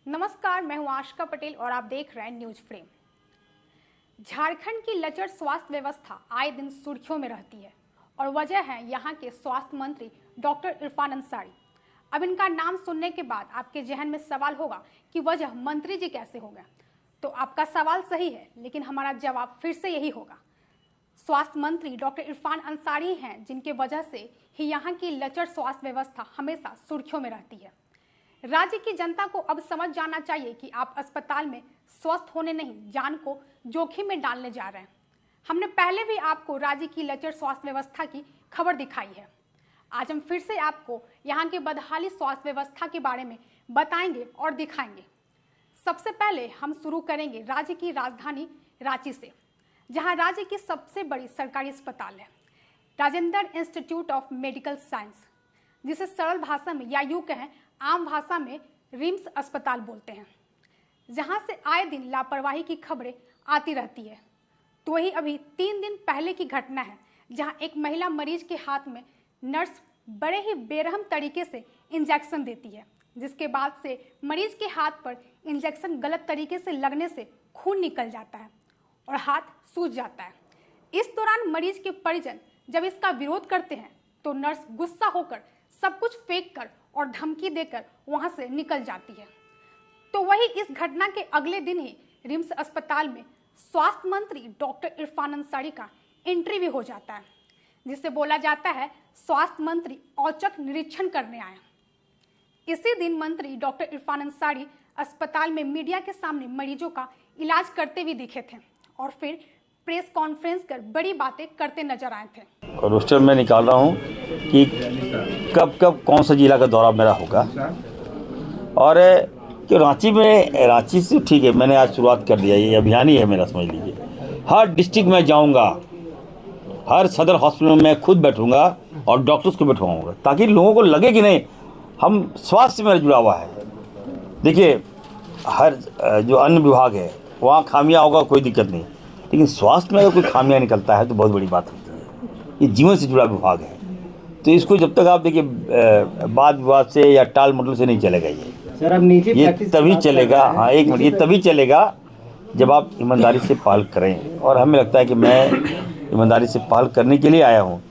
नमस्कार, मैं हूं आशिका पटेल और आप देख रहे हैं न्यूज फ्रेम। झारखंड की लचर स्वास्थ्य व्यवस्था आए दिन सुर्खियों में रहती है और वजह है यहां के स्वास्थ्य मंत्री डॉक्टर इरफान अंसारी। अब इनका नाम सुनने के बाद आपके जहन में सवाल होगा कि वजह मंत्री जी कैसे हो गए। तो आपका सवाल सही है, लेकिन हमारा जवाब फिर से यही होगा। स्वास्थ्य मंत्री डॉक्टर इरफान अंसारी हैं, जिनके वजह से ही यहाँ की लचर स्वास्थ्य व्यवस्था हमेशा सुर्खियों में रहती है। राज्य की जनता को अब समझ जाना चाहिए कि आप अस्पताल में स्वस्थ होने नहीं, जान को जोखिम में डालने जा रहे हैं। हमने पहले भी आपको राज्य की लचर स्वास्थ्य व्यवस्था की खबर दिखाई है। आज हम फिर से आपको यहाँ के बदहाली स्वास्थ्य व्यवस्था के बारे में बताएंगे और दिखाएंगे। सबसे पहले हम शुरू करेंगे राज्य की राजधानी रांची से, जहाँ राज्य की सबसे बड़ी सरकारी अस्पताल है Rajendra institute of medical science, जिसे सरल भाषा में या यूं कहें आम भाषा में रिम्स अस्पताल बोलते हैं, जहां से आए दिन लापरवाही की खबरें आती रहती है। तो वही अभी 3 दिन पहले की घटना है, जहां एक महिला मरीज के हाथ में नर्स बड़े ही बेरहम तरीके से इंजेक्शन देती है, जिसके बाद से मरीज के हाथ पर इंजेक्शन गलत तरीके से लगने से खून निकल जाता है और हाथ सूज जाता है। इस दौरान मरीज के परिजन जब इसका विरोध करते हैं तो नर्स गुस्सा होकर सब कुछ फेंक कर और धमकी देकर वहां से निकल जाती है। तो वही इस घटना के अगले दिन ही रिम्स अस्पताल में स्वास्थ्य मंत्री डॉक्टर इरफान अंसारी का एंट्री भी हो जाता है, जिसे बोला जाता है स्वास्थ्य मंत्री औचक निरीक्षण करने आए। इसी दिन मंत्री डॉक्टर इरफान अंसारी अस्पताल में मीडिया के सामने मरीजों का इलाज करते भी दिखे थे और फिर प्रेस कॉन्फ्रेंस कर बड़ी बातें करते नजर आए थे। और रोस्टर में निकाल रहा हूँ कि कब कब कौन सा जिला का दौरा मेरा होगा। और कि रांची से ठीक है, मैंने आज शुरुआत कर दिया, ये अभियान ही है मेरा, समझ लीजिए। हर डिस्ट्रिक्ट में जाऊँगा, हर सदर हॉस्पिटल में मैं खुद बैठूँगा और डॉक्टर्स को बैठवाऊँगा, ताकि लोगों को लगे कि नहीं हम स्वास्थ्य से मेरा जुड़ा हुआ है। देखिए, हर जो अन्य विभाग है वहाँ खामियाँ होगा, कोई दिक्कत नहीं, लेकिन स्वास्थ्य में अगर कोई खामियाँ निकलता है तो बहुत बड़ी बात होती है। ये जीवन से जुड़ा विभाग है, तो इसको जब तक आप देखिए वाद विवाद से या टाल मटोल से नहीं चलेगा। ये सर अब निजी ये तभी चलेगा, हाँ एक मिनट, ये तभी चलेगा जब आप ईमानदारी से पाल करें। और हमें लगता है कि मैं ईमानदारी से पाल करने के लिए आया हूँ।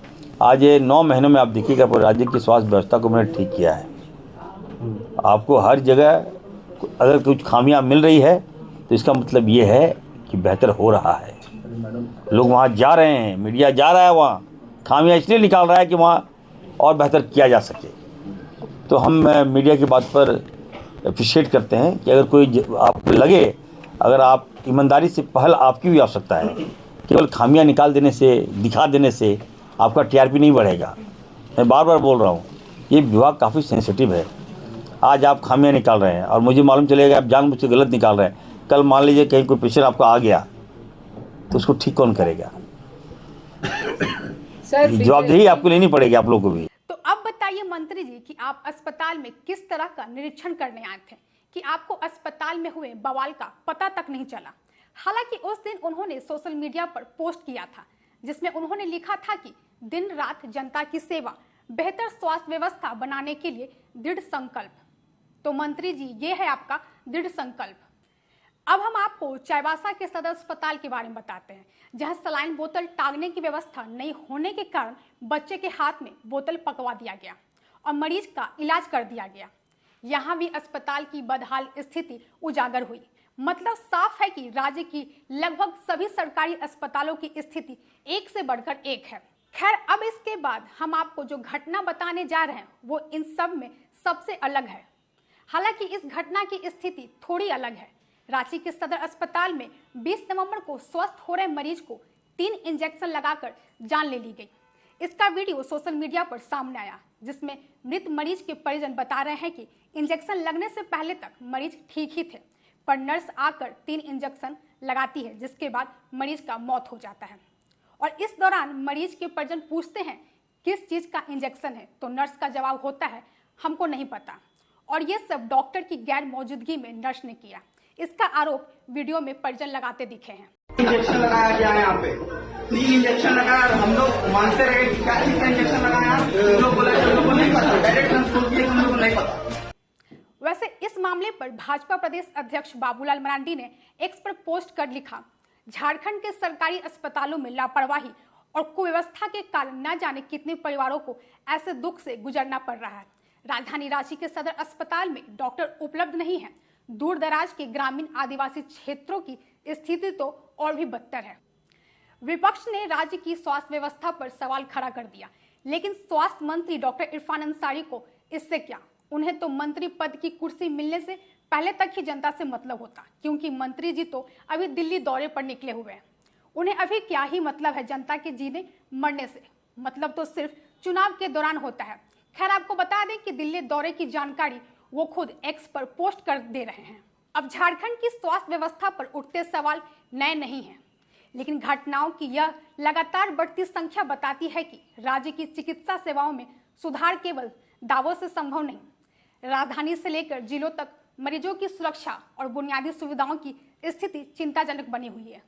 आज ये 9 महीनों में आप देखिएगा पूरे राज्य की स्वास्थ्य व्यवस्था को मैंने ठीक किया है। आपको हर जगह अगर कुछ खामियाँ मिल रही है तो इसका मतलब ये है कि बेहतर हो रहा है। लोग वहाँ जा रहे हैं, मीडिया जा रहा है, वहाँ खामियाँ इसलिए निकाल रहा है कि वहाँ और बेहतर किया जा सके। तो हम मीडिया की बात पर अप्रिशिएट करते हैं कि अगर कोई आपको लगे, अगर आप ईमानदारी से पहल आपकी भी आवश्यकता है, केवल खामियाँ निकाल देने से, दिखा देने से आपका टीआरपी नहीं बढ़ेगा। मैं बार बार बोल रहा हूँ, ये विभाग काफ़ी सेंसिटिव है। आज आप खामियाँ निकाल रहे हैं और मुझे मालूम चलेगा आप जानबूझ के गलत निकाल रहे हैं। कल मान लीजिए कहीं कोई पेशेंट आपका आ गया तो उसको ठीक कौन करेगा? जवाबदेही आपको लेनी पड़ेगी, आप लोगों को भी। तो अब बताइए मंत्री जी कि आप अस्पताल में किस तरह का निरीक्षण करने आए थे कि आपको अस्पताल में हुए बवाल का पता तक नहीं चला। हालांकि उस दिन उन्होंने सोशल मीडिया पर पोस्ट किया था, जिसमें उन्होंने लिखा था कि दिन रात जनता की सेवा, बेहतर स्वास्थ्य व्यवस्था बनाने के लिए दृढ़ संकल्प। तो मंत्री जी, ये है आपका दृढ़ संकल्प। अब हम आपको चाईबासा के सदर अस्पताल के बारे में बताते हैं, जहां सलाइन बोतल टांगने की व्यवस्था नहीं होने के कारण बच्चे के हाथ में बोतल पकवा दिया गया और मरीज का इलाज कर दिया गया। यहां भी अस्पताल की बदहाल स्थिति उजागर हुई। मतलब साफ है कि राज्य की लगभग सभी सरकारी अस्पतालों की स्थिति एक से बढ़कर एक है। खैर, अब इसके बाद हम आपको जो घटना बताने जा रहे हैं वो इन सब में सबसे अलग है। हालांकि इस घटना की स्थिति थोड़ी अलग है। रांची के सदर अस्पताल में 20 नवंबर को स्वस्थ हो रहे मरीज को 3 इंजेक्शन लगाकर जान ले ली गई। इसका वीडियो सोशल मीडिया पर सामने आया, जिसमें मृत मरीज के परिजन बता रहे हैं कि इंजेक्शन लगने से पहले तक मरीज ठीक ही थे, पर नर्स आकर 3 इंजेक्शन लगाती है, जिसके बाद मरीज का मौत हो जाता है। और इस दौरान मरीज के परिजन पूछते हैं किस चीज का इंजेक्शन है, तो नर्स का जवाब होता है हमको नहीं पता। और ये सब डॉक्टर की गैर मौजूदगी में नर्स ने किया। इसका आरोप वीडियो में परिजन लगाते दिखे हैं। इंजेक्शन लगाया गया है यहाँ पे, 3 इंजेक्शन लगाया और हम लोग मानते रहे कि क्या चीज का इंजेक्शन लगाया, लोग बोला कि हम लोग को नहीं पता, डायरेक्ट ट्रांसपोर्ट किया, हम लोग को नहीं पता। वैसे इस मामले पर भाजपा प्रदेश अध्यक्ष बाबूलाल मरांडी ने एक्स पर पोस्ट कर लिखा, झारखंड के सरकारी अस्पतालों में लापरवाही और कुव्यवस्था के कारण न जाने कितने परिवारों को ऐसे दुख से गुजरना पड़ रहा है। राजधानी रांची के सदर अस्पताल में डॉक्टर उपलब्ध नहीं है। दूर दराज के ग्रामीण आदिवासी क्षेत्रों की स्थिति तो और भी बदतर है। विपक्ष ने राज्य की स्वास्थ्य व्यवस्था पर सवाल खड़ा कर दिया, लेकिन स्वास्थ्य मंत्री डॉक्टर इरफान अंसारी को इससे क्या? उन्हें तो मंत्री पद की कुर्सी मिलने से पहले तक ही जनता से मतलब होता, क्योंकि मंत्री जी तो अभी दिल्ली दौरे पर निकले हुए हैं। उन्हें अभी क्या ही मतलब है जनता के जीने मरने से? मतलब तो सिर्फ चुनाव के दौरान होता है। खैर, आपको बता दें कि दिल्ली दौरे की जानकारी वो खुद एक्स पर पोस्ट कर दे रहे हैं। अब झारखंड की स्वास्थ्य व्यवस्था पर उठते सवाल नए नहीं हैं, लेकिन घटनाओं की यह लगातार बढ़ती संख्या बताती है कि राज्य की चिकित्सा सेवाओं में सुधार केवल दावों से संभव नहीं। राजधानी से लेकर जिलों तक मरीजों की सुरक्षा और बुनियादी सुविधाओं की स्थिति चिंताजनक बनी हुई है।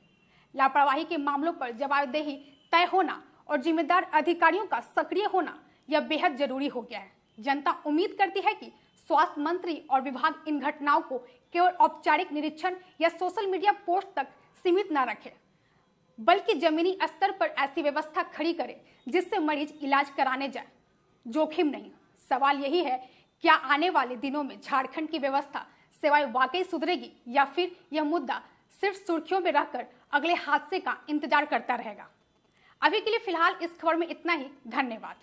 लापरवाही के मामलों पर जवाबदेही तय होना और जिम्मेदार अधिकारियों का सक्रिय होना यह बेहद जरूरी हो गया है। जनता उम्मीद करती है कि स्वास्थ्य मंत्री और विभाग इन घटनाओं को केवल औपचारिक निरीक्षण या सोशल मीडिया पोस्ट तक सीमित न रखे, बल्कि जमीनी स्तर पर ऐसी व्यवस्था खड़ी करे जिससे मरीज इलाज कराने जाए। जोखिम नहीं। सवाल यही है, क्या आने वाले दिनों में झारखंड की व्यवस्था सेवाएं वाकई सुधरेगी या फिर यह मुद्दा सिर्फ सुर्खियों में रहकर अगले हादसे का इंतजार करता रहेगा? अभी के लिए फिलहाल इस खबर में इतना ही। धन्यवाद।